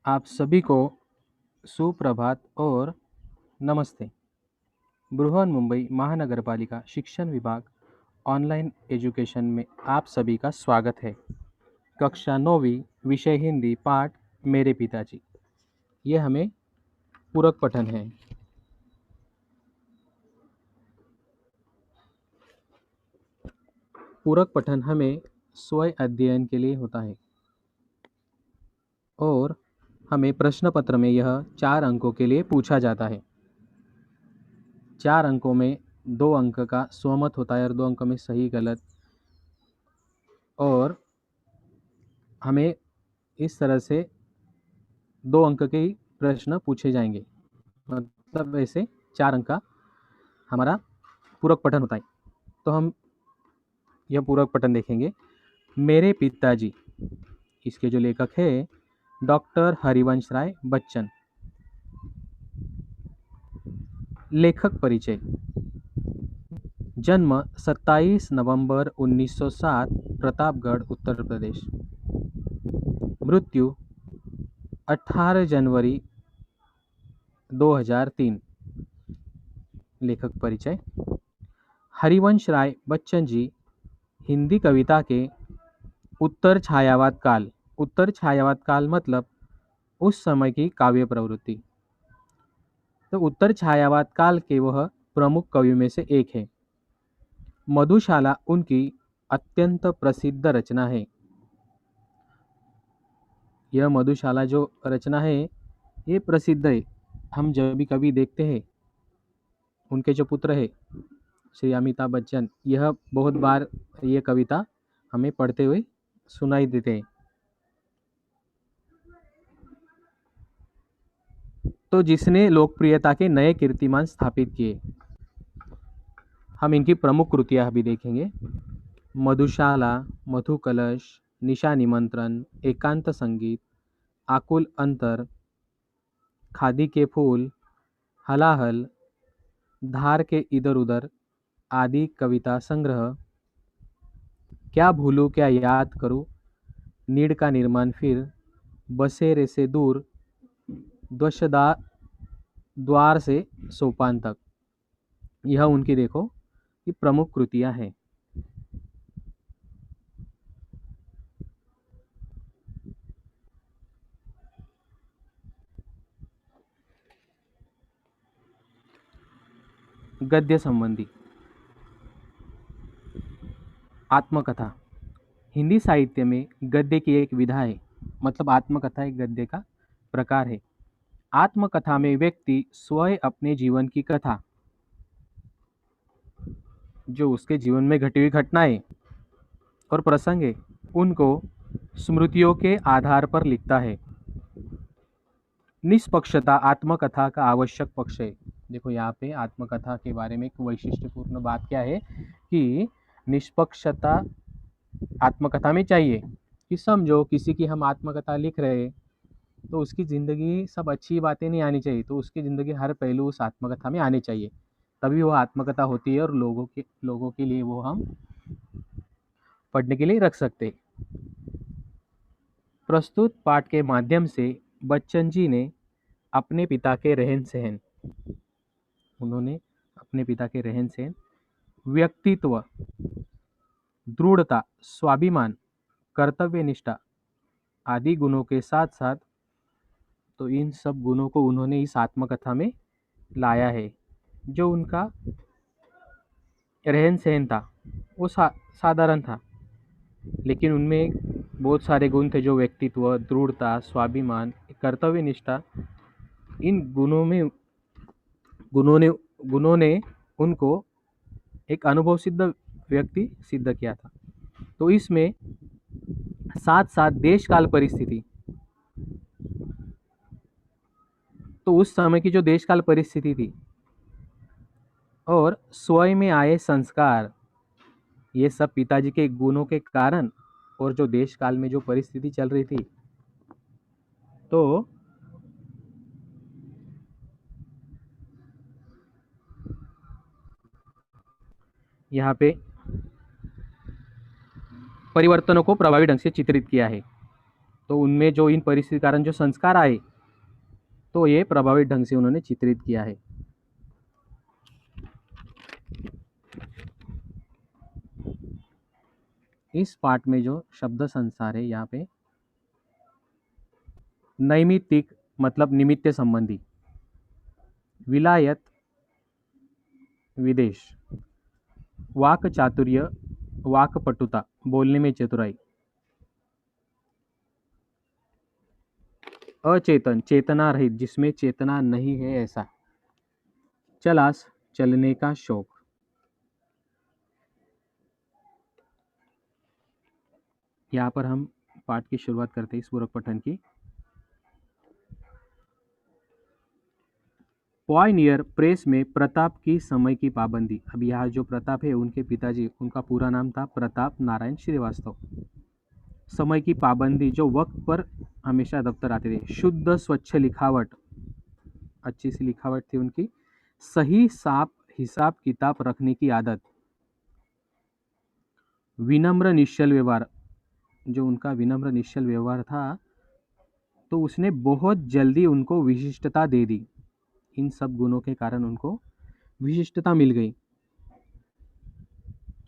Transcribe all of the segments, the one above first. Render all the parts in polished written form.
आप सभी को सुप्रभात और नमस्ते। बृहन्मुंबई महानगरपालिका शिक्षण विभाग ऑनलाइन एजुकेशन में आप सभी का स्वागत है। कक्षा 9वीं विषय हिंदी पाठ मेरे पिताजी। ये हमें पूरक पठन है। पूरक पठन हमें स्वयं अध्ययन के लिए होता है और हमें प्रश्न पत्र में यह 4 अंकों के लिए पूछा जाता है। 4 अंकों में 2 अंक का स्वमत होता है और 2 अंक में सही गलत, और हमें इस तरह से 2 अंक के ही प्रश्न पूछे जाएंगे। मतलब ऐसे 4 अंक का हमारा पूरक पठन होता है। तो हम यह पूरक पठन देखेंगे। मेरे पिताजी, इसके जो लेखक है डॉक्टर हरिवंश राय बच्चन। लेखक परिचय। जन्म 27 नवंबर 1907 प्रतापगढ़ उत्तर प्रदेश। मृत्यु 18 जनवरी 2003। लेखक परिचय। हरिवंश राय बच्चन जी हिंदी कविता के उत्तर छायावाद काल मतलब उस समय की काव्य प्रवृत्ति। तो उत्तर छायावाद काल के वह प्रमुख कवियों में से एक है। मधुशाला उनकी अत्यंत प्रसिद्ध रचना है। यह मधुशाला जो रचना है ये प्रसिद्ध है। हम जब भी कभी देखते हैं, उनके जो पुत्र है श्री अमिताभ बच्चन, यह बहुत बार ये कविता हमें पढ़ते हुए सुनाई देते हैं। तो जिसने लोकप्रियता के नए कीर्तिमान स्थापित किए। हम इनकी प्रमुख कृतियां भी देखेंगे। मधुशाला, मधुकलश, निशा निमंत्रण, एकांत संगीत, आकुल अंतर, खादी के फूल, हलाहल, धार के इधर उधर आदि कविता संग्रह, क्या भूलूं क्या याद करूं, नीड़ का निर्माण फिर, बसेरे से दूर, द्वशदा द्वार से सोपान तक, यह उनकी देखो ये प्रमुख कृतियां हैं। गद्य संबंधी। आत्मकथा हिंदी साहित्य में गद्य की एक विधा है। मतलब आत्मकथा एक गद्य का प्रकार है। आत्मकथा में व्यक्ति स्वयं अपने जीवन की कथा, जो उसके जीवन में घटी हुई घटनाएं और प्रसंग है, उनको स्मृतियों के आधार पर लिखता है। निष्पक्षता आत्मकथा का आवश्यक पक्ष है। देखो यहाँ पे आत्मकथा के बारे में एक वैशिष्ट्यपूर्ण बात क्या है कि निष्पक्षता आत्मकथा में चाहिए। कि समझो किसी की हम आत्मकथा लिख रहे हैं तो उसकी ज़िंदगी सब अच्छी बातें नहीं आनी चाहिए, तो उसकी ज़िंदगी हर पहलू उस आत्मकथा में आने चाहिए, तभी वो आत्मकथा होती है और लोगों के लिए वो हम पढ़ने के लिए रख सकते हैं। प्रस्तुत पाठ के माध्यम से बच्चन जी ने अपने पिता के रहन सहन, उन्होंने अपने पिता के रहन सहन, व्यक्तित्व, दृढ़ता, स्वाभिमान, कर्तव्य निष्ठा आदि गुणों के साथ साथ, तो इन सब गुणों को उन्होंने इस आत्मकथा में लाया है। जो उनका रहन सहन था वो साधारण था, लेकिन उनमें बहुत सारे गुण थे, जो व्यक्तित्व, दृढ़ता, स्वाभिमान, कर्तव्य निष्ठा, इन गुणों ने गुणों ने उनको एक अनुभव सिद्ध व्यक्ति सिद्ध किया था। तो इसमें साथ साथ देश काल परिस्थिति, तो उस समय की जो देश काल परिस्थिति थी और स्वयं में आए संस्कार, ये सब पिताजी के गुणों के कारण और जो देश काल में जो परिस्थिति चल रही थी, तो यहाँ पे परिवर्तनों को प्रभावी ढंग से चित्रित किया है। तो उनमें जो इन परिस्थिति के कारण जो संस्कार आए, तो ये प्रभावित ढंग से उन्होंने चित्रित किया है। इस पाठ में जो शब्द संसार है यहाँ पे नैमित्तिक मतलब निमित्त संबंधी, विलायत विदेश, वाक चातुर्य वाक पटुता बोलने में चतुराई, अचेतन चेतना रहित जिसमें चेतना नहीं है ऐसा, चलास चलने का शौक। यहाँ पर हम पाठ की शुरुआत करते हैं इस पूरक पठन की। पॉयनियर प्रेस में प्रताप की समय की पाबंदी। अब यहाँ जो प्रताप है उनके पिताजी, उनका पूरा नाम था प्रताप नारायण श्रीवास्तव। समय की पाबंदी, जो वक्त पर हमेशा दफ्तर आते थे, शुद्ध स्वच्छ लिखावट, अच्छी सी लिखावट थी उनकी, सही साफ हिसाब किताब रखने की आदत, विनम्र निश्चल व्यवहार, जो उनका विनम्र निश्चल व्यवहार था तो उसने बहुत जल्दी उनको विशिष्टता दे दी। इन सब गुणों के कारण उनको विशिष्टता मिल गई।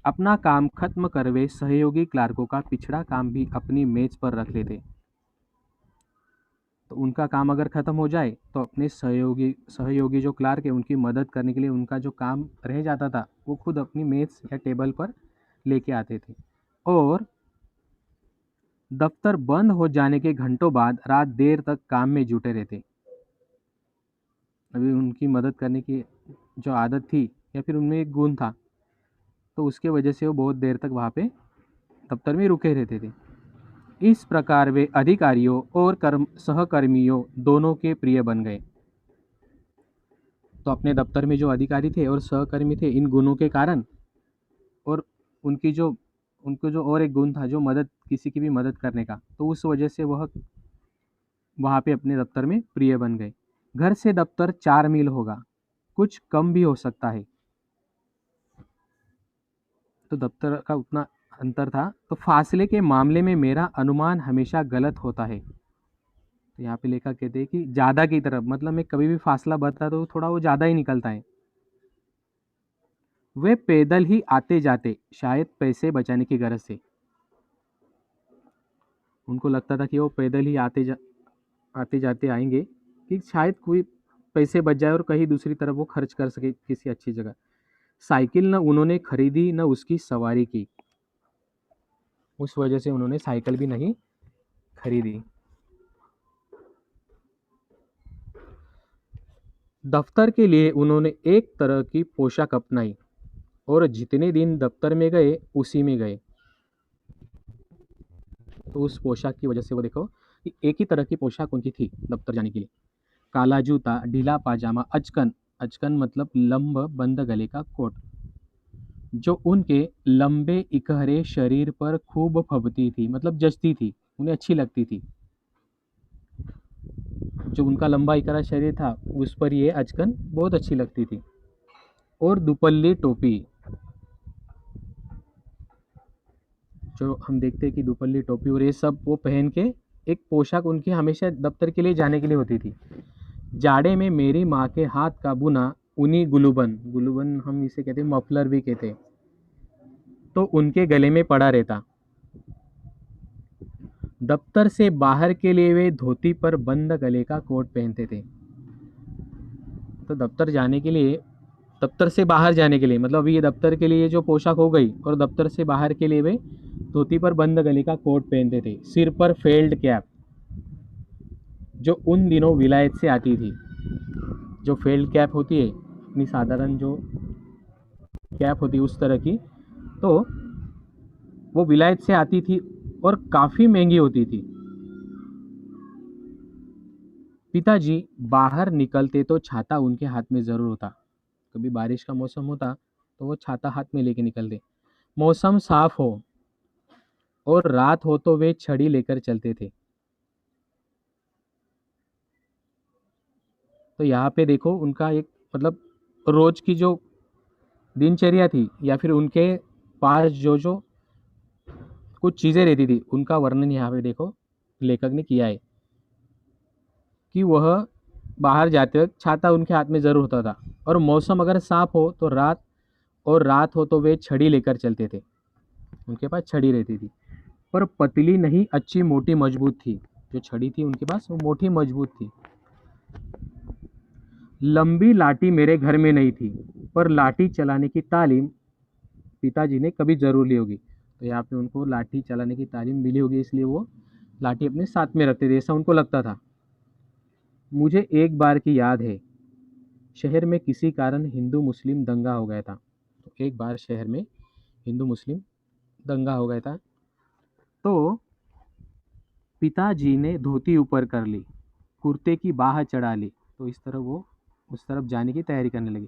अपना काम खत्म कर वे सहयोगी क्लार्कों का पिछड़ा काम भी अपनी मेज पर रख लेते। तो उनका काम अगर खत्म हो जाए तो अपने सहयोगी जो क्लार्क है उनकी मदद करने के लिए उनका जो काम रह जाता था वो खुद अपनी मेज या टेबल पर लेके आते थे। और दफ्तर बंद हो जाने के घंटों बाद रात देर तक काम में जुटे रहते। अभी उनकी मदद करने की जो आदत थी या फिर उनमें एक गुण था, तो उसके वजह से वो बहुत देर तक वहाँ पे दफ्तर में रुके रहते थे। इस प्रकार वे अधिकारियों और सहकर्मियों दोनों के प्रिय बन गए। तो अपने दफ्तर में जो अधिकारी थे और सहकर्मी थे, इन गुणों के कारण, और उनको जो और एक गुण था जो किसी की भी मदद करने का, तो उस वजह से वह वहाँ पे अपने दफ्तर में प्रिय बन गए। घर से दफ्तर 4 मील होगा, कुछ कम भी हो सकता है। तो दफ्तर का उतना अंतर था। तो फासले के मामले में मेरा अनुमान हमेशा गलत होता है। तो यहाँ पे लेखक कहते हैं कि ज़्यादा की तरफ, मतलब मैं कभी भी फासला बताता तो थोड़ा वो ज़्यादा ही निकलता है। वे पैदल ही आते जाते, शायद पैसे बचाने की गरज से। उनको लगता था कि वो पैदल ही आते जाते आएंगे कि शायद कोई पैसे बच जाए और कहीं दूसरी तरफ वो खर्च कर सके किसी अच्छी जगह। साइकिल न उन्होंने खरीदी न उसकी सवारी की, उस वजह से उन्होंने साइकिल भी नहीं खरीदी। दफ्तर के लिए उन्होंने एक तरह की पोशाक अपनाई और जितने दिन दफ्तर में गए उसी में गए। तो उस पोशाक की वजह से वो देखो कि एक ही तरह की पोशाक उनकी थी दफ्तर जाने के लिए। काला जूता, ढीला पाजामा, अचकन, अचकन मतलब लंब बंद गले का कोट, जो उनके लंबे इकहरे शरीर पर खूब फबती थी, मतलब जचती थी, उन्हें अच्छी लगती थी। जो उनका लंबा इकहरा शरीर था उस पर ये अचकन बहुत अच्छी लगती थी। और दुपल्ली टोपी, जो हम देखते हैं कि दुपल्ली टोपी और ये सब वो पहन के एक पोशाक उनकी हमेशा दफ्तर के लिए जाने के लिए होती थी। जाड़े में मेरी माँ के हाथ का बुना ऊनी गुलूबन, गुलूबन हम इसे कहते हैं, मफलर भी कहते हैं, तो उनके गले में पड़ा रहता। दफ्तर से बाहर के लिए वे धोती पर बंद गले का कोट पहनते थे। तो दफ्तर से बाहर जाने के लिए, मतलब अभी ये दफ्तर के लिए जो पोशाक हो गई, और दफ्तर से बाहर के लिए वे धोती पर बंद गले का कोट पहनते थे। सिर पर फेल्ड कैप, जो उन दिनों विलायत से आती थी। जो फेल्ड कैप होती है, अपनी साधारण जो कैप होती है उस तरह की, तो वो विलायत से आती थी और काफ़ी महंगी होती थी। पिताजी बाहर निकलते तो छाता उनके हाथ में ज़रूर होता। कभी बारिश का मौसम होता तो वो छाता हाथ में लेके निकलते। मौसम साफ हो और रात हो तो वे छड़ी लेकर चलते थे। तो यहाँ पे देखो उनका एक, मतलब रोज की जो दिनचर्या थी या फिर उनके पास जो जो कुछ चीज़ें रहती थी उनका वर्णन यहाँ पे देखो लेखक ने किया है कि वह बाहर जाते वक्त छाता उनके हाथ में ज़रूर होता था, और मौसम अगर साफ हो तो रात हो तो वे छड़ी लेकर चलते थे। उनके पास छड़ी रहती थी, पर पतली नहीं, अच्छी मोटी मजबूत थी। जो छड़ी थी उनके पास वो मोटी मजबूत थी। लंबी लाठी मेरे घर में नहीं थी, पर लाठी चलाने की तालीम पिताजी ने कभी जरूर ली होगी। तो यहाँ पे उनको लाठी चलाने की तालीम मिली होगी, इसलिए वो लाठी अपने साथ में रखते थे, ऐसा उनको लगता था। मुझे एक बार की याद है, शहर में किसी कारण हिंदू मुस्लिम दंगा हो गया था। तो एक बार शहर में हिंदू मुस्लिम दंगा हो गया था, तो पिताजी ने धोती ऊपर कर ली, कुर्ते की बाह चढ़ा ली, तो इस तरह वो उस तरफ जाने की तैयारी करने लगे,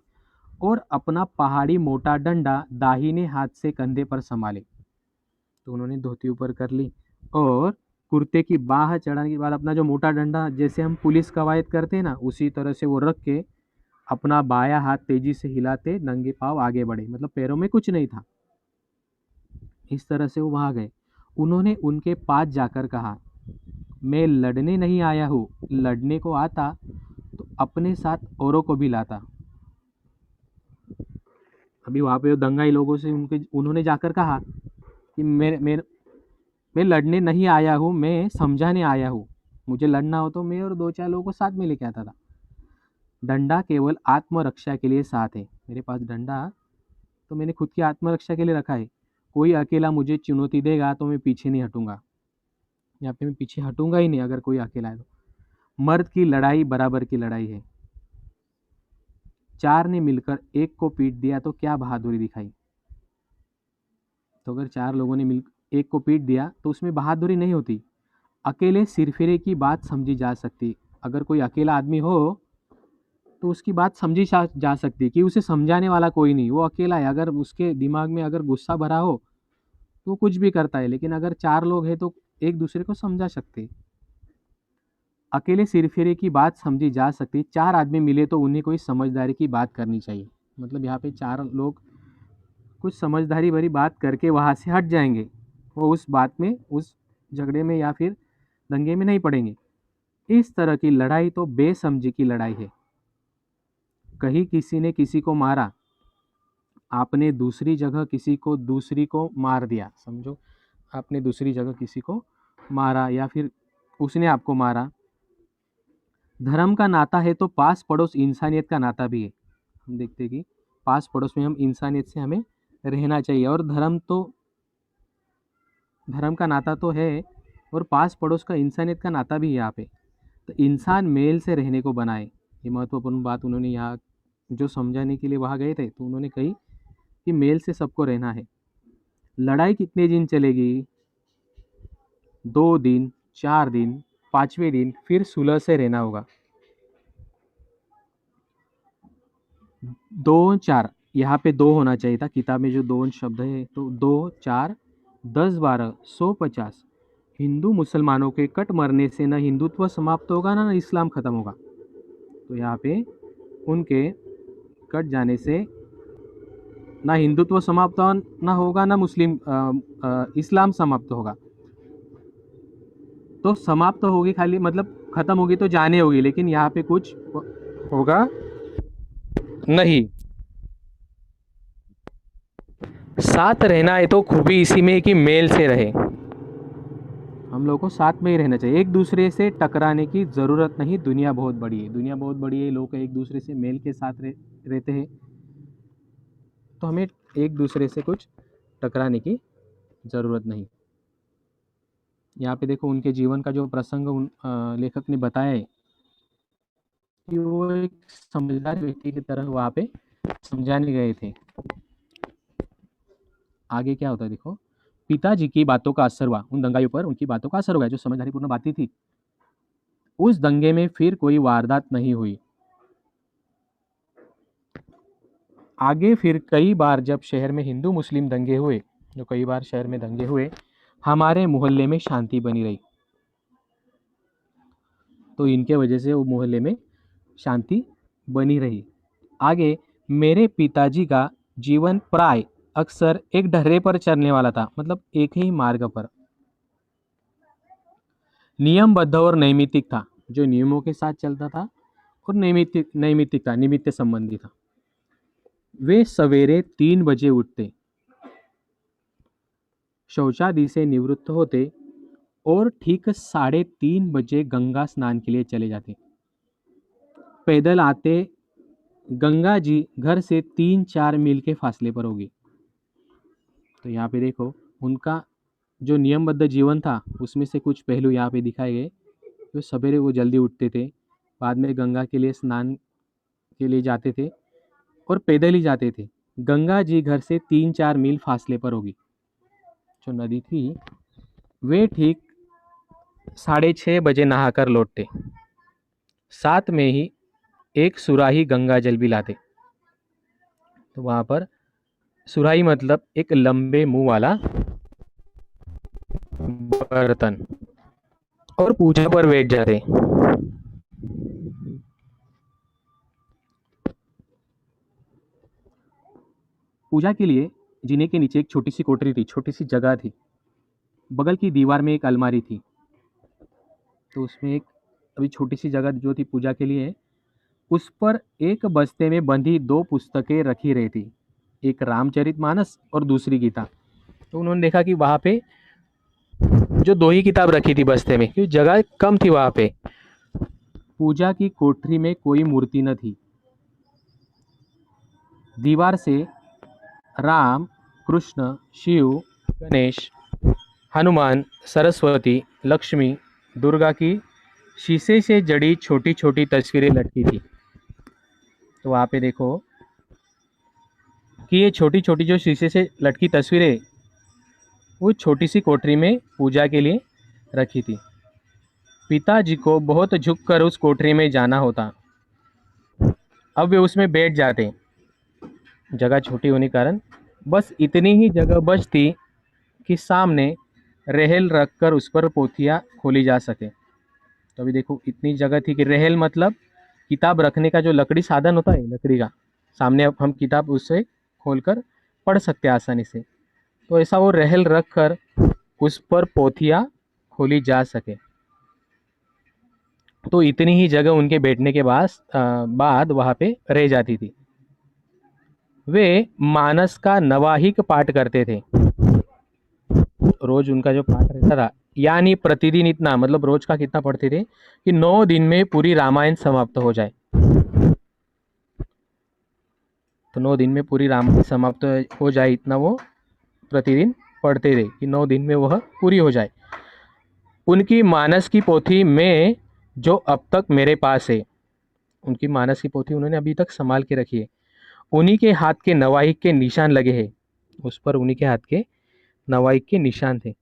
और अपना पहाड़ी मोटा डंडा दाहिने हाथ से कंधे पर संभाले। तो उन्होंने धोती ऊपर कर ली और कुर्ते की बाह चढ़ाने के बाद अपना जो मोटा डंडा, जैसे हम पुलिस कवायद करते हैं ना, उसी तरह से वो रख के अपना बायां हाथ तेजी से हिलाते नंगे पांव आगे बढ़े, मतलब पैरों में कुछ नहीं था। इस तरह से वो वहां गए। उन्होंने उनके पास जाकर कहा, मैं लड़ने नहीं आया हूँ, लड़ने को आता तो अपने साथ औरों को भी लाता। अभी वहां पे दंगाई लोगों से उन्होंने जाकर कहा कि मैं लड़ने नहीं आया हूँ, मैं समझाने आया हूँ। मुझे लड़ना हो तो मैं और दो चार लोगों को साथ में लेके आता था। डंडा केवल आत्मरक्षा के लिए साथ है। मेरे पास डंडा तो मैंने खुद की आत्मरक्षा के लिए रखा है। कोई अकेला मुझे चुनौती देगा तो मैं पीछे नहीं हटूंगा। यहाँ पे मैं पीछे हटूंगा ही नहीं अगर कोई अकेला है तो। मर्द की लड़ाई बराबर की लड़ाई है। चार ने मिलकर एक को पीट दिया तो क्या बहादुरी दिखाई। तो अगर चार लोगों ने मिल एक को पीट दिया तो उसमें बहादुरी नहीं होती। अकेले सिरफिरे की बात समझी जा सकती। अगर कोई अकेला आदमी हो तो उसकी बात समझी जा सकती कि उसे समझाने वाला कोई नहीं, वो अकेला है। अगर उसके दिमाग में अगर गुस्सा भरा हो तो वो कुछ भी करता है, लेकिन अगर चार लोग हैं तो एक दूसरे को समझा सकते। अकेले सिरफिरे की बात समझी जा सकती, चार आदमी मिले तो उन्हें कोई समझदारी की बात करनी चाहिए। मतलब यहाँ पे चार लोग कुछ समझदारी भरी बात करके वहाँ से हट जाएंगे, वो उस बात में, उस झगड़े में या फिर दंगे में नहीं पड़ेंगे। इस तरह की लड़ाई तो बेसमझी की लड़ाई है। कहीं किसी ने किसी को मारा, आपने दूसरी जगह किसी को दूसरी को मार दिया। समझो आपने दूसरी जगह किसी को मारा या फिर उसने आपको मारा। धर्म का नाता है तो पास पड़ोस इंसानियत का नाता भी है। हम देखते हैं कि पास पड़ोस में हम इंसानियत से हमें रहना चाहिए, और धर्म का नाता तो है और पास पड़ोस का इंसानियत का नाता भी है यहाँ पे। तो इंसान मेल से रहने को बनाए, ये महत्वपूर्ण बात उन्होंने यहाँ जो समझाने के लिए वहाँ गए थे, तो उन्होंने कही कि मेल से सबको रहना है। लड़ाई कितने दिन चलेगी? 2 दिन, 4 दिन, 5वें दिन फिर सुलह से रहना होगा। 2 4, यहाँ पे 2 होना चाहिए था, किताब में जो 2 शब्द है, तो 2 4 10 12 150। हिंदू मुसलमानों के कट मरने से न हिंदुत्व समाप्त होगा ना इस्लाम खत्म होगा। तो यहाँ पे उनके कट जाने से ना हिंदुत्व समाप्त ना होगा, ना इस्लाम समाप्त होगा। तो समाप्त होगी खाली मतलब खत्म होगी तो जाने होगी, लेकिन यहाँ पे कुछ होगा नहीं। साथ रहना है तो खूबी इसी में है कि मेल से रहे। हम लोगों को साथ में ही रहना चाहिए, एक दूसरे से टकराने की ज़रूरत नहीं। दुनिया बहुत बड़ी है, दुनिया बहुत बड़ी है, लोग एक दूसरे से मेल के साथ रहते हैं, तो हमें एक दूसरे से कुछ टकराने की ज़रूरत नहीं। यहाँ पे देखो उनके जीवन का जो प्रसंग लेखक ने बताया है कि वो एक समझदार व्यक्ति की तरह वहाँ पे समझाने गए थे। आगे क्या होता है देखो। पिताजी की बातों का असर हुआ, उन दंगाइयों पर उनकी बातों का असर हो गया, जो समझदारीपूर्ण बातें थी। उस दंगे में फिर कोई वारदात नहीं हुई। आगे फिर कई बार जब शहर में हिंदू मुस्लिम दंगे हुए, जो कई बार शहर में दंगे हुए, हमारे मोहल्ले में शांति बनी रही। तो इनके वजह से वो मोहल्ले में शांति बनी रही। आगे मेरे पिताजी का जीवन प्राय अक्सर एक ढर्रे पर चलने वाला था, मतलब एक ही मार्ग पर। नियमबद्ध और नैमित्तिक था, जो नियमों के साथ चलता था, और नैमित्तिक नैमित्तिक था, निमित्त संबंधी था। वे सवेरे 3 बजे उठते, शौचादि से निवृत्त होते और ठीक 3:30 बजे गंगा स्नान के लिए चले जाते। पैदल आते, गंगा जी घर से 3-4 मील के फासले पर होगी। तो यहाँ पे देखो, उनका जो नियमबद्ध जीवन था उसमें से कुछ पहलू यहाँ पे दिखाए गए। तो सवेरे वो जल्दी उठते थे, बाद में गंगा के लिए स्नान के लिए जाते थे और पैदल ही जाते थे। गंगा जी घर से 3-4 मील फासले पर होगी जो नदी थी। वे ठीक 6:30 बजे नहाकर लौटते, साथ में ही एक सुराही गंगा जल भी लाते। तो वहाँ पर सुराही मतलब एक लंबे मुंह वाला बर्तन, और पूजा पर बैठ जाते। पूजा के लिए जीने के नीचे एक छोटी सी कोठरी थी, छोटी सी जगह थी। बगल की दीवार में एक अलमारी थी। तो उसमें एक अभी छोटी सी जगह जो थी पूजा के लिए, उस पर एक बस्ते में बंधी 2 पुस्तकें रखी रहती, एक रामचरितमानस और दूसरी गीता। तो उन्होंने देखा कि वहाँ पे जो 2 ही किताब रखी थी बस्ते में, क्योंकि जगह कम थी वहाँ पे। पूजा की कोठरी में कोई मूर्ति न थी। दीवार से राम, कृष्ण, शिव, गणेश, हनुमान, सरस्वती, लक्ष्मी, दुर्गा की शीशे से जड़ी छोटी छोटी तस्वीरें लटकी थी। तो वहाँ पे देखो कि ये छोटी छोटी जो शीशे से लटकी तस्वीरें, वो छोटी सी कोठरी में पूजा के लिए रखी थी। पिताजी को बहुत झुककर उस कोठरी में जाना होता। अब वे उसमें बैठ जाते, जगह छोटी होने के कारण बस इतनी ही जगह बचती कि सामने रेहल रखकर उस पर पोथियाँ खोली जा सके। तो अभी देखो इतनी जगह थी कि रेहल मतलब किताब रखने का जो लकड़ी साधन होता है, लकड़ी का, सामने अब हम किताब उससे खोलकर पढ़ सकते हैं आसानी से। तो ऐसा वो रेहल रख कर उस पर पोथियाँ खोली जा सके। तो इतनी ही जगह उनके बैठने के बाद वहाँ पे रह जाती थी। वे मानस का नवाहिक पाठ करते थे। रोज उनका जो पाठ रहता था, यानी प्रतिदिन इतना, मतलब रोज का कितना पढ़ते थे कि 9 दिन में पूरी रामायण समाप्त हो जाए। तो 9 दिन में पूरी रामायण समाप्त हो जाए, इतना वो प्रतिदिन पढ़ते थे कि 9 दिन में वह पूरी हो जाए। उनकी मानस की पोथी में जो अब तक मेरे पास है, उनकी मानस की पोथी उन्होंने अभी तक संभाल के रखी है। उन्हीं के हाथ के नवाहिक के निशान लगे हैं, उस पर उन्हीं के हाथ के नवाहिक के निशान थे।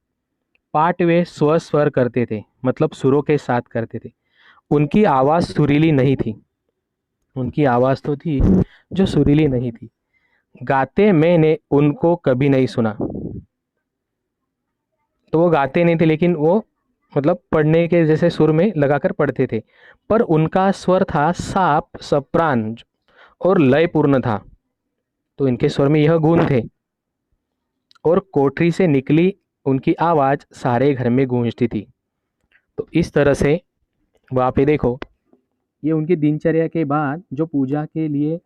पाठ वे स्वर करते थे, मतलब सुरों के साथ करते थे। उनकी आवाज़ सुरीली नहीं थी, उनकी आवाज़ तो थी जो सुरीली नहीं थी। गाते मैंने उनको कभी नहीं सुना। तो वो गाते नहीं थे, लेकिन वो मतलब पढ़ने के जैसे सुर में लगाकर पढ़ते थे। पर उनका स्वर था साफ, सप्रान और लयपूर्ण था। तो इनके स्वर में यह गुण थे। और कोठरी से निकली उनकी आवाज़ सारे घर में गूंजती थी। तो इस तरह से वहाँ पे देखो, ये उनकी दिनचर्या के बाद जो पूजा के लिए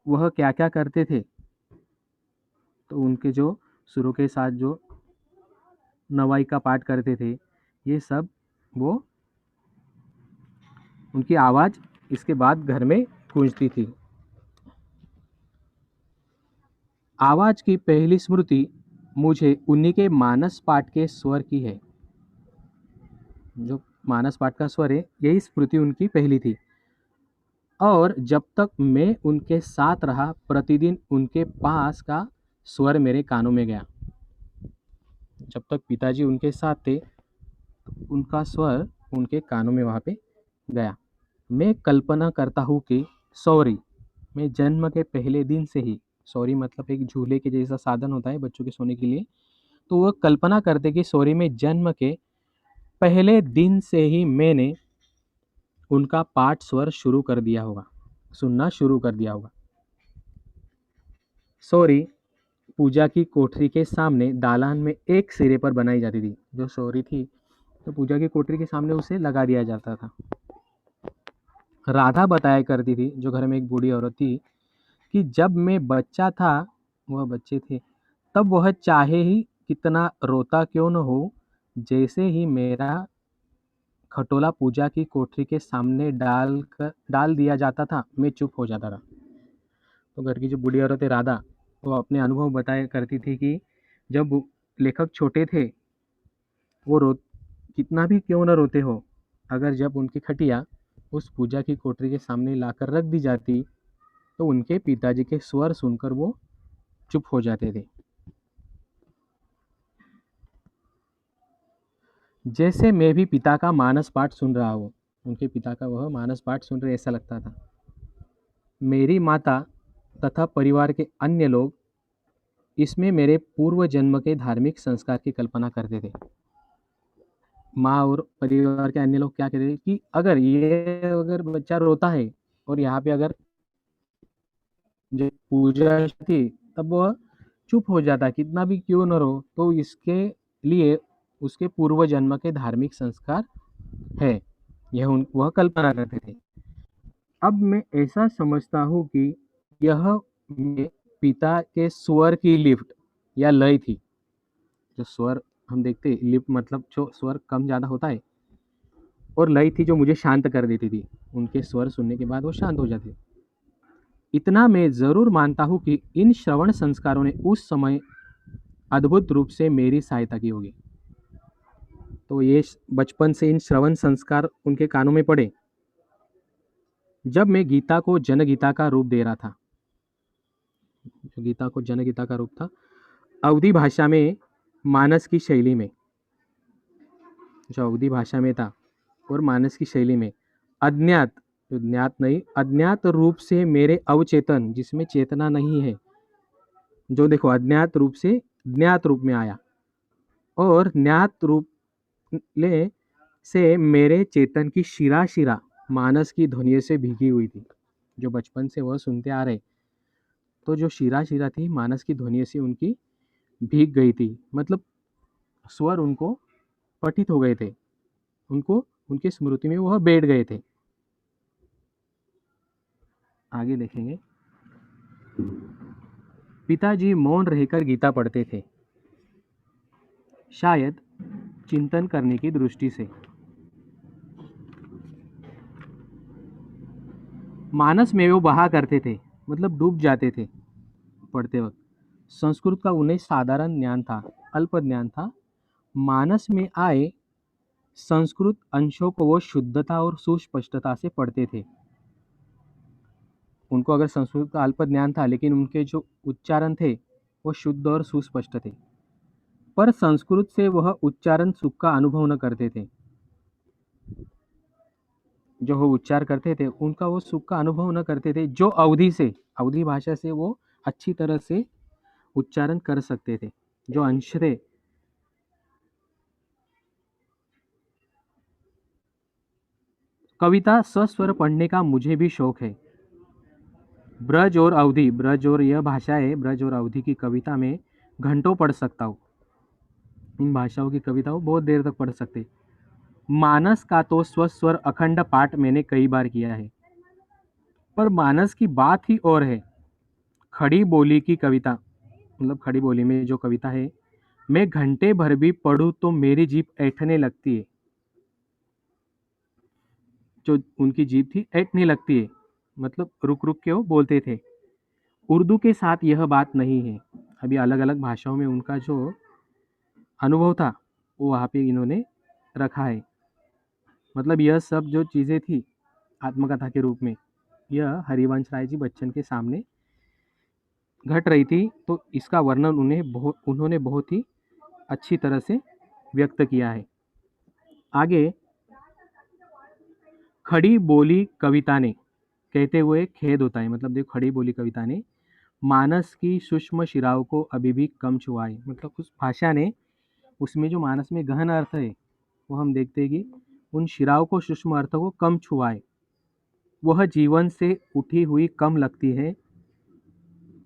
वह क्या क्या करते थे। तो उनके जो सुरों के साथ जो नवाई का पाठ करते थे, ये सब वो उनकी आवाज़ इसके बाद घर में गूंजती थी। आवाज़ की पहली स्मृति मुझे उन्हीं के मानस पाठ के स्वर की है। जो मानस पाठ का स्वर है, यही स्मृति उनकी पहली थी। और जब तक मैं उनके साथ रहा, प्रतिदिन उनके पास का स्वर मेरे कानों में गया। जब तक पिताजी उनके साथ थे, उनका स्वर उनके कानों में वहाँ पे गया। मैं कल्पना करता हूँ कि सॉरी, मैं जन्म के पहले दिन से ही, सॉरी मतलब एक झूले के जैसा साधन होता है बच्चों के सोने के लिए, तो वह कल्पना करते कि सॉरी में जन्म के पहले दिन से ही मैंने उनका पाठ स्वर शुरू कर दिया होगा, सुनना शुरू कर दिया होगा। सॉरी पूजा की कोठरी के सामने दालान में एक सिरे पर बनाई जाती थी। जो सॉरी थी तो पूजा की कोठरी के सामने उसे लगा दिया जाता था। राधा बताया करती थी, जो घर में एक बूढ़ी औरत थी, कि जब मैं बच्चा था, वह बच्चे थे, तब वह चाहे ही कितना रोता क्यों न हो, जैसे ही मेरा खटोला पूजा की कोठरी के सामने डाल दिया जाता था, मैं चुप हो जाता था। तो घर की जो बूढ़ी औरत है राधा, वो अपने अनुभव बताया करती थी कि जब लेखक छोटे थे, वो कितना भी क्यों न रोते हो, अगर जब उनकी खटिया उस पूजा की कोठरी के सामने लाकर रख दी जाती, तो उनके पिताजी के स्वर सुनकर वो चुप हो जाते थे। जैसे मैं भी पिता का मानस पाठ सुन रहा हूँ, उनके पिता का वह मानस पाठ सुन रहे ऐसा लगता था। मेरी माता तथा परिवार के अन्य लोग इसमें मेरे पूर्व जन्म के धार्मिक संस्कार की कल्पना करते थे। माँ और परिवार के अन्य लोग क्या कहते थे कि अगर बच्चा रोता है और यहाँ पे अगर जो पूजा थी, तब वह चुप हो जाता, कितना भी क्यों न रो, तो इसके लिए उसके पूर्व जन्म के धार्मिक संस्कार है, वह कल्पना करते थे। अब मैं ऐसा समझता हूँ कि यह मेरे पिता के स्वर की लिफ्ट या लय थी। जो स्वर हम देखते हैं, लिफ्ट मतलब जो स्वर कम ज़्यादा होता है, और लय थी जो मुझे शांत कर देती थी। उनके स्वर सुनने के बाद वो शांत हो जाते। इतना मैं ज़रूर मानता हूँ कि इन श्रवण संस्कारों ने उस समय अद्भुत रूप से मेरी सहायता की होगी। तो ये बचपन से इन श्रवण संस्कार उनके कानों में पड़े। जब मैं गीता को जनगीता का रूप दे रहा था, जो गीता को जनगीता का रूप था, अवधी भाषा में, मानस की शैली में, जो अवधी भाषा में था और मानस की शैली में, अज्ञात, जो ज्ञात नहीं, अज्ञात रूप से मेरे अवचेतन, जिसमें चेतना नहीं है, जो देखो अज्ञात रूप से ज्ञात रूप में आया, और ज्ञात रूप ले से मेरे चेतन की शिरा शिरा मानस की ध्वनि से भीगी हुई थी। जो बचपन से वह सुनते आ रहे, तो जो शिरा शिरा थी मानस की ध्वनि से उनकी भीग गई थी, मतलब स्वर उनको पठित हो गए थे, उनको उनकी स्मृति में वह बैठ गए थे। आगे देखेंगे। पिताजी मौन रहकर गीता पढ़ते थे, शायद चिंतन करने की दृष्टि से। मानस में वो बहा करते थे, मतलब डूब जाते थे पढ़ते वक्त। संस्कृत का उन्हें साधारण ज्ञान था, अल्प ज्ञान था। मानस में आए संस्कृत अंशों को वो शुद्धता और सुस्पष्टता से पढ़ते थे। उनको अगर संस्कृत का अल्प ज्ञान था, लेकिन उनके जो उच्चारण थे वो शुद्ध और सुस्पष्ट थे। पर संस्कृत से वह उच्चारण सुख का अनुभव न करते थे। जो वो उच्चार करते थे, उनका वो सुख का अनुभव न करते थे, जो अवधी भाषा से वो अच्छी तरह से उच्चारण कर सकते थे, जो अंश थे। कविता सस्वर पढ़ने का मुझे भी शौक है। ब्रज और अवधी, ब्रज और यह भाषा है, ब्रज और अवधी की कविता में घंटों पढ़ सकता हूँ। इन भाषाओं की कविताओं बहुत देर तक पढ़ सकते। मानस का तो स्वस्वर अखंड पाठ मैंने कई बार किया है, पर मानस की बात ही और है। खड़ी बोली की कविता, मतलब खड़ी बोली में जो कविता है, मैं घंटे भर भी पढ़ूं तो मेरी जीभ ऐंठने लगती है। जो उनकी जीभ थी ऐंठने लगती है, मतलब रुक रुक के वो बोलते थे। उर्दू के साथ यह बात नहीं है। अभी अलग अलग भाषाओं में उनका जो अनुभव था वो वहाँ पे इन्होंने रखा है। मतलब यह सब जो चीज़ें थी आत्मकथा के रूप में, यह हरिवंश राय जी बच्चन के सामने घट रही थी, तो इसका वर्णन उन्होंने बहुत ही अच्छी तरह से व्यक्त किया है। आगे, खड़ी बोली कविता ने, कहते हुए खेद होता है, मतलब देखो खड़ी बोली कविता ने मानस की सूक्ष्म शिराओं को अभी भी कम छुआ है। मतलब उस भाषा ने, उसमें जो मानस में गहन अर्थ है, वो हम देखते हैं कि उन शिराओं को, सूक्ष्म अर्थ को कम छुआ है। वह जीवन से उठी हुई कम लगती है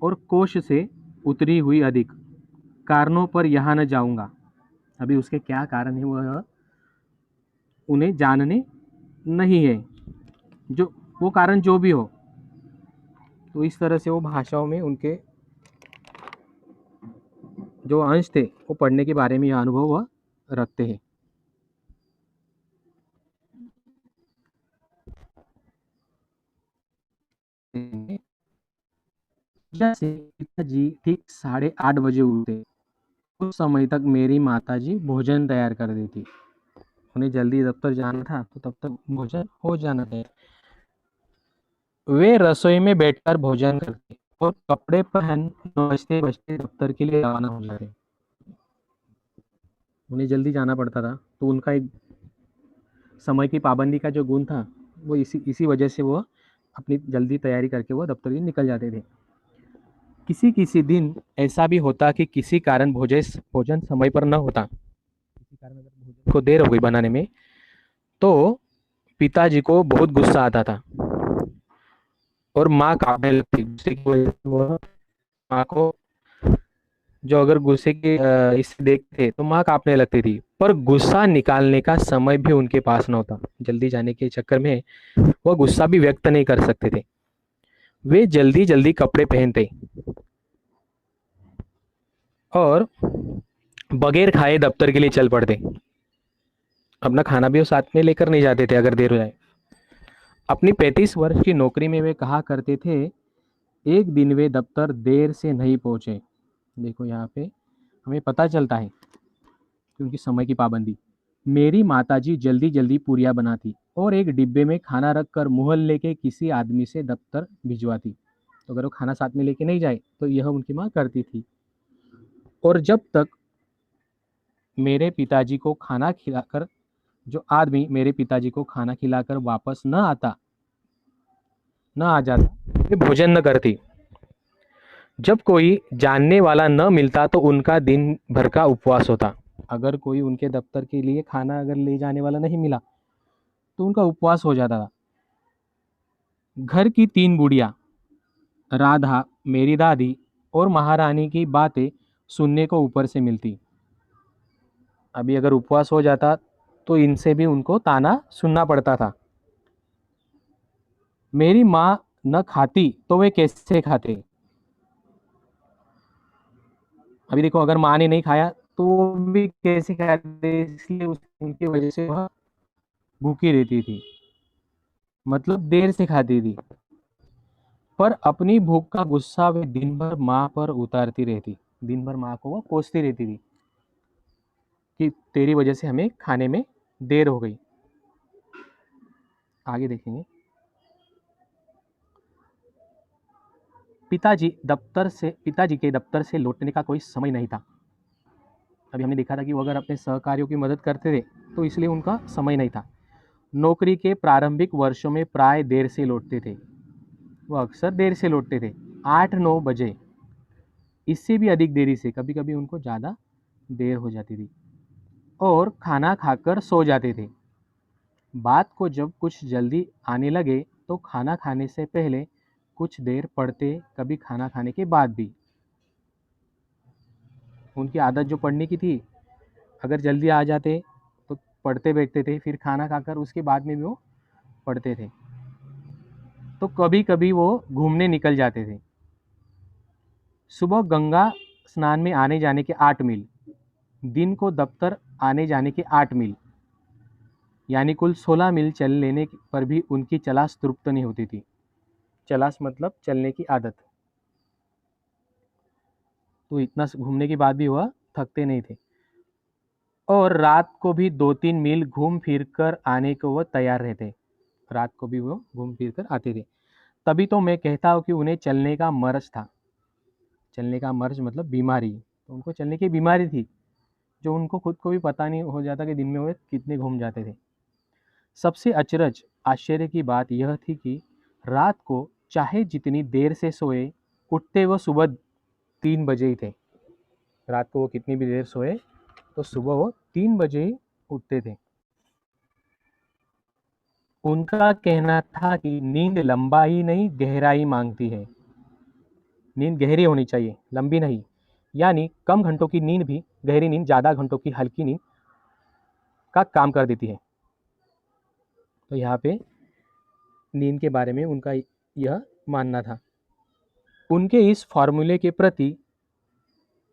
और कोश से उतरी हुई अधिक। कारणों पर यहाँ न जाऊंगा। अभी उसके क्या कारण है वह उन्हें जानने नहीं है, जो वो कारण जो भी हो। तो इस तरह से वो भाषाओं में उनके जो अंश थे वो पढ़ने के बारे में यह अनुभव वह रखते हैं। जैसे पिताजी ठीक 8:30 बजे उठते, उस समय तक मेरी माताजी भोजन तैयार कर देती। उन्हें जल्दी दफ्तर जाना था तो तब तक भोजन हो जाना था। वे रसोई में बैठकर भोजन करते और कपड़े पहन 9 बजते दफ्तर के लिए रवाना हो जाते। उन्हें जल्दी जाना पड़ता था, तो उनका एक समय की पाबंदी का जो गुण था वो इसी वजह से वो अपनी जल्दी तैयारी करके वो दफ्तर के निकल जाते थे। किसी किसी दिन ऐसा भी होता कि किसी कारण भोजन समय पर न होता, किसी कारण अगर भोजन को देर हो गई बनाने में, तो पिताजी को बहुत गुस्सा आता था और माँ कांपने लगती। गुस्से की वजह से वह माँ को जो अगर गुस्से के इसे देखते तो माँ कांपने लगती थी, पर गुस्सा निकालने का समय भी उनके पास न होता। जल्दी जाने के चक्कर में वह गुस्सा भी व्यक्त नहीं कर सकते थे। वे जल्दी जल्दी कपड़े पहनते और बगैर खाए दफ्तर के लिए चल पड़ते। अपना खाना भी वो साथ में लेकर नहीं जाते थे अगर देर हो जाए। अपनी 35 वर्ष की नौकरी में वे कहा करते थे, एक दिन वे दफ्तर देर से नहीं पहुंचे। देखो यहाँ पे हमें पता चलता है कि उनकी समय की पाबंदी। मेरी माताजी जल्दी जल्दी पूरियाँ बनाती और एक डिब्बे में खाना रखकर मोहल्ले के किसी आदमी से दफ्तर भिजवाती। तो अगर वो खाना साथ में लेके नहीं जाए तो यह उनकी माँ करती थी। और जब तक मेरे पिताजी को खाना खिलाकर जो आदमी मेरे पिताजी को खाना खिलाकर वापस न आ जाता, वे भोजन न करती। जब कोई जानने वाला न मिलता तो उनका दिन भर का उपवास होता। अगर कोई उनके दफ्तर के लिए खाना अगर ले जाने वाला नहीं मिला तो उनका उपवास हो जाता था। घर की 3 बुढ़िया, राधा, मेरी दादी और महारानी की बातें सुनने को ऊपर से मिलती। अभी अगर उपवास हो जाता तो इनसे भी उनको ताना सुनना पड़ता था। मेरी माँ न खाती तो वे कैसे खाते। अभी देखो अगर माँ ने नहीं खाया तो वो भी कैसे खाते, इसलिए उनकी वजह से वह भूखी रहती थी, मतलब देर से खाती थी। पर अपनी भूख का गुस्सा वे दिन भर माँ पर उतारती रहती। दिन भर माँ को वो कोसती रहती थी कि तेरी वजह से हमें खाने में देर हो गई। आगे देखेंगे। पिताजी के दफ्तर से लौटने का कोई समय नहीं था। अभी हमने देखा था कि वो अगर अपने सहकारियों की मदद करते थे तो इसलिए उनका समय नहीं था। नौकरी के प्रारंभिक वर्षों में प्राय देर से लौटते थे। वो अक्सर देर से लौटते थे, 8-9 बजे। इससे भी अधिक देरी से, कभी कभी उनको ज़्यादा देर हो जाती थी और खाना खाकर सो जाते थे। बात को जब कुछ जल्दी आने लगे तो खाना खाने से पहले कुछ देर पढ़ते, कभी खाना खाने के बाद भी। उनकी आदत जो पढ़ने की थी, अगर जल्दी आ जाते तो पढ़ते बैठते थे, फिर खाना खाकर उसके बाद में भी वो पढ़ते थे। तो कभी कभी वो घूमने निकल जाते थे। सुबह गंगा स्नान में आने जाने के 8 मील, दिन को दफ्तर आने जाने के 8 मील, यानी कुल 16 मील चल लेने पर भी उनकी चलास तृप्त नहीं होती थी। चलास मतलब चलने की आदत। तो इतना घूमने के बाद भी वह थकते नहीं थे और रात को भी 2-3 मील घूम फिर कर आने को वह तैयार रहते। रात को भी वो घूम फिर कर आते थे। तभी तो मैं कहता हूँ कि उन्हें चलने का मर्ज था। चलने का मर्ज मतलब बीमारी। तो उनको चलने की बीमारी थी, जो उनको खुद को भी पता नहीं हो जाता कि दिन में वो कितने घूम जाते थे। सबसे आश्चर्य की बात यह थी कि रात को चाहे जितनी देर से सोए, उठते वो सुबह 3 बजे ही थे। रात को वो कितनी भी देर सोए तो सुबह वो 3 बजे ही उठते थे। उनका कहना था कि नींद लंबाई नहीं गहराई मांगती है। नींद गहरी होनी चाहिए, लंबी नहीं। यानी कम घंटों की नींद भी, गहरी नींद ज़्यादा घंटों की हल्की नींद का काम कर देती है। तो यहाँ पे नींद के बारे में उनका यह मानना था। उनके इस फॉर्मूले के प्रति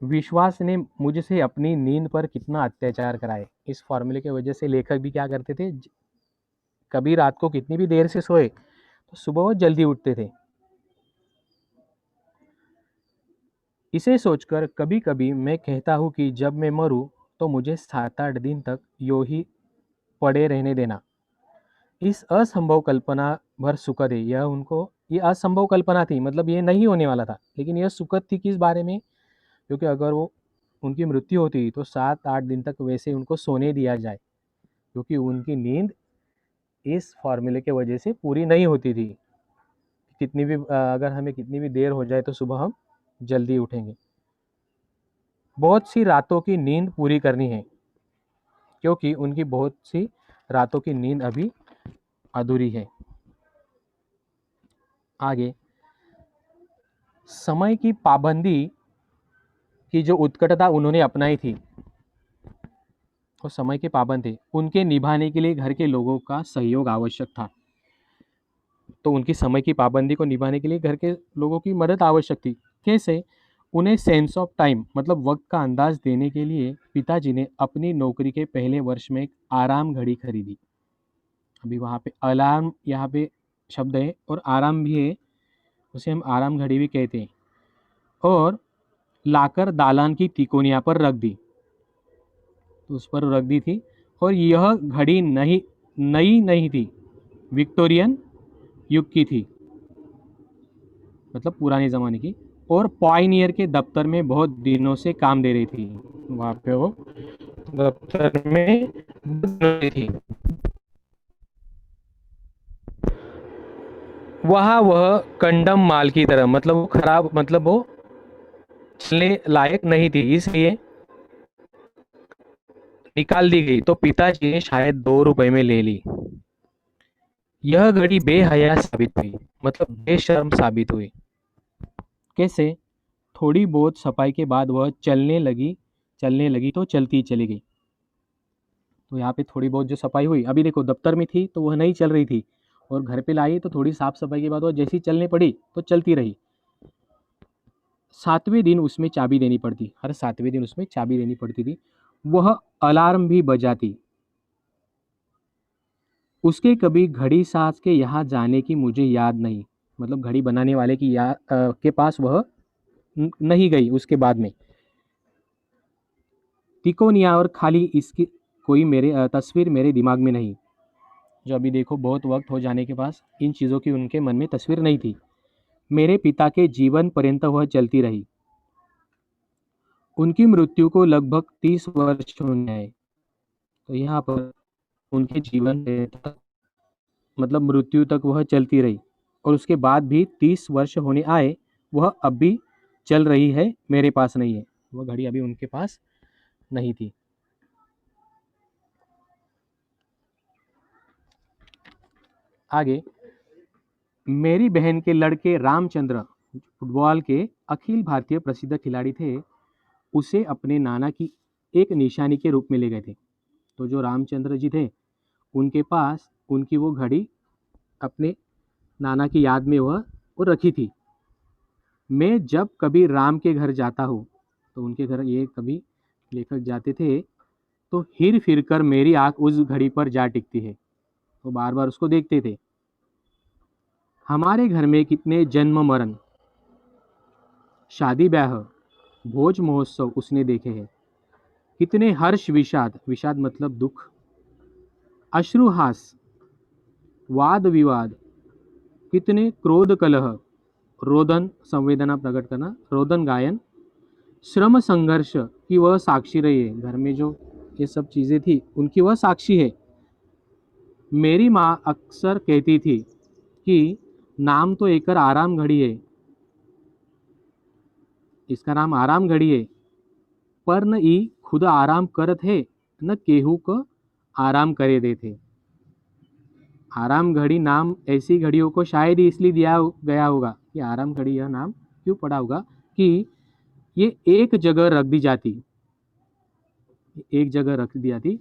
विश्वास ने मुझसे अपनी नींद पर कितना अत्याचार कराए। इस फॉर्मूले की वजह से लेखक भी क्या करते थे, कभी रात को कितनी भी देर से सोए तो सुबह वो जल्दी उठते थे। इसे सोचकर कभी कभी मैं कहता हूँ कि जब मैं मरूं तो मुझे 7-8 दिन तक यूं ही पड़े रहने देना। इस असंभव कल्पना भर सुखद है। ये असंभव कल्पना थी, मतलब ये नहीं होने वाला था, लेकिन यह सुखद थी किस बारे में, क्योंकि अगर वो उनकी मृत्यु होती तो 7-8 दिन तक वैसे उनको सोने दिया जाए, क्योंकि उनकी नींद इस फॉर्मूले के वजह से पूरी नहीं होती थी। अगर हमें कितनी भी देर हो जाए तो सुबह हम जल्दी उठेंगे। बहुत सी रातों की नींद पूरी करनी है, क्योंकि उनकी बहुत सी रातों की नींद अभी अधूरी है। आगे, समय की पाबंदी की जो उत्कटता उन्होंने अपनाई थी, वो समय के पाबंद थे। उनके निभाने के लिए घर के लोगों का सहयोग आवश्यक था। तो उनकी समय की पाबंदी को निभाने के लिए घर के लोगों की मदद आवश्यक थी। कैसे? उन्हें सेंस ऑफ टाइम, मतलब वक्त का अंदाज देने के लिए पिताजी ने अपनी नौकरी के पहले वर्ष में एक आराम घड़ी खरीदी। अभी वहाँ पे अलार्म यहाँ पे शब्द है और आराम भी है, उसे हम आराम घड़ी भी कहते हैं, और लाकर दालान की तिकोनिया पर रख दी। तो उस पर रख दी थी, और यह घड़ी नई नहीं थी, विक्टोरियन युग की थी, मतलब पुराने ज़माने की, और पॉइनियर के दफ्तर में बहुत दिनों से काम दे रही थी। वहाँ पे वो दफ्तर में थी। वह कंडम माल की तरह, मतलब वो खराब, मतलब वो चलने लायक नहीं थी, इसलिए निकाल दी गई। तो पिताजी ने शायद 2 रुपए में ले ली। यह घड़ी बेहया साबित हुई, मतलब बेशर्म साबित हुई। कैसे? थोड़ी बहुत सफाई के बाद वह चलने लगी तो चलती चली गई। तो यहाँ पे थोड़ी बहुत जो सफाई हुई, अभी देखो दफ्तर में थी तो वह नहीं चल रही थी, और घर पे लाई तो थोड़ी साफ सफाई के बाद वह जैसी चलने पड़ी तो चलती रही। 7वें दिन उसमें चाबी देनी पड़ती, हर 7वें दिन उसमें चाबी देनी पड़ती थी। वह अलार्म भी बजाती। उसके कभी घड़ी साज के यहाँ जाने की मुझे याद नहीं, मतलब घड़ी बनाने वाले की के पास वह नहीं गई उसके बाद में। तिकोनिया और खाली इसकी कोई तस्वीर मेरे दिमाग में नहीं। जो अभी देखो बहुत वक्त हो जाने के पास इन चीज़ों की उनके मन में तस्वीर नहीं थी। मेरे पिता के जीवन पर्यंत वह चलती रही। उनकी मृत्यु को लगभग 30 वर्ष होने आए। तो यहाँ पर उनके जीवन पर्यंत, मतलब मृत्यु तक वह चलती रही, और उसके बाद भी 30 वर्ष होने आए, वह अब भी चल रही है, मेरे पास नहीं है। वह घड़ी अभी उनके पास नहीं थी। आगे, मेरी बहन के लड़के रामचंद्र फुटबॉल के अखिल भारतीय प्रसिद्ध खिलाड़ी थे, उसे अपने नाना की एक निशानी के रूप में ले गए थे। तो जो रामचंद्र जी थे, उनके पास उनकी वो घड़ी अपने नाना की याद में वो रखी थी। मैं जब कभी राम के घर जाता हूँ, तो उनके घर ये कभी लेखक जाते थे, तो हिर फिर कर मेरी आंख उस घड़ी पर जा टिकती है। तो बार बार उसको देखते थे। हमारे घर में कितने जन्म मरण, शादी ब्याह, भोज महोत्सव उसने देखे हैं। कितने हर्ष विषाद, विषाद मतलब दुख, अश्रुहास, वाद विवाद, कितने क्रोध कलह, रोदन संवेदना प्रकट करना, रोदन गायन, श्रम संघर्ष की वह साक्षी रही है। घर में जो ये सब चीज़ें थी उनकी वह साक्षी है। मेरी माँ अक्सर कहती थी कि नाम तो एक आराम घड़ी है, इसका नाम आराम घड़ी है, पर न ई खुद आराम करत है, न केहू को आराम करे देते। आराम घड़ी नाम ऐसी घड़ियों को शायद ही इसलिए दिया गया होगा कि आराम घड़ी, यह नाम क्यों पड़ा होगा कि ये एक जगह रख दी जाती, एक जगह रख दी जाती।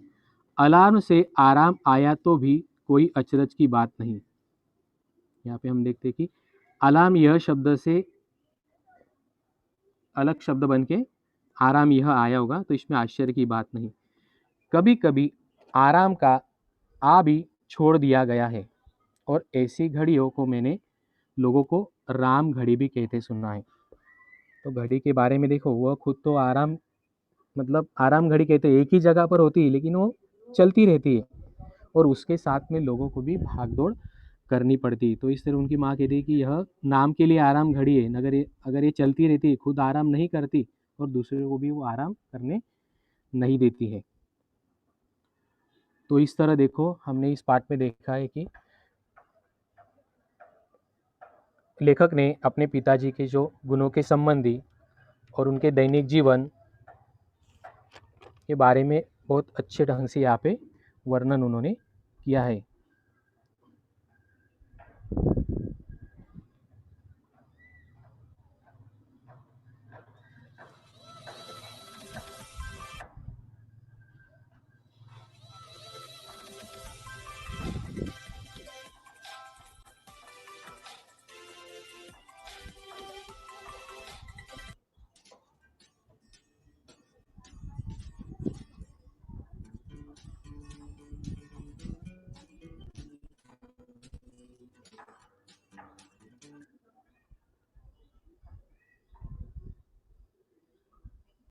अलार्म से आराम आया तो भी कोई अचरज की बात नहीं। यहाँ पे हम देखते हैं कि अलाम यह शब्द से अलग शब्द बन के आराम यह आया होगा, तो इसमें आश्चर्य की बात नहीं। कभी कभी आराम का आ भी छोड़ दिया गया है, और ऐसी घड़ियों को मैंने लोगों को राम घड़ी भी कहते सुना है। तो घड़ी के बारे में देखो, वह खुद तो आराम मतलब आराम घड़ी कहते हैं, एक ही जगह पर होती है लेकिन वो चलती रहती है, और उसके साथ में लोगों को भी भाग दौड़ करनी पड़ती है। तो इस तरह उनकी माँ कहती है कि यह नाम के लिए आराम घड़ी है, अगर ये चलती रहती है, खुद आराम नहीं करती और दूसरे को भी वो आराम करने नहीं देती है। तो इस तरह देखो, हमने इस पाठ में देखा है कि लेखक ने अपने पिताजी के जो गुणों के संबंधी और उनके दैनिक जीवन के बारे में बहुत अच्छे ढंग से यहाँ पे वर्णन उन्होंने किया है।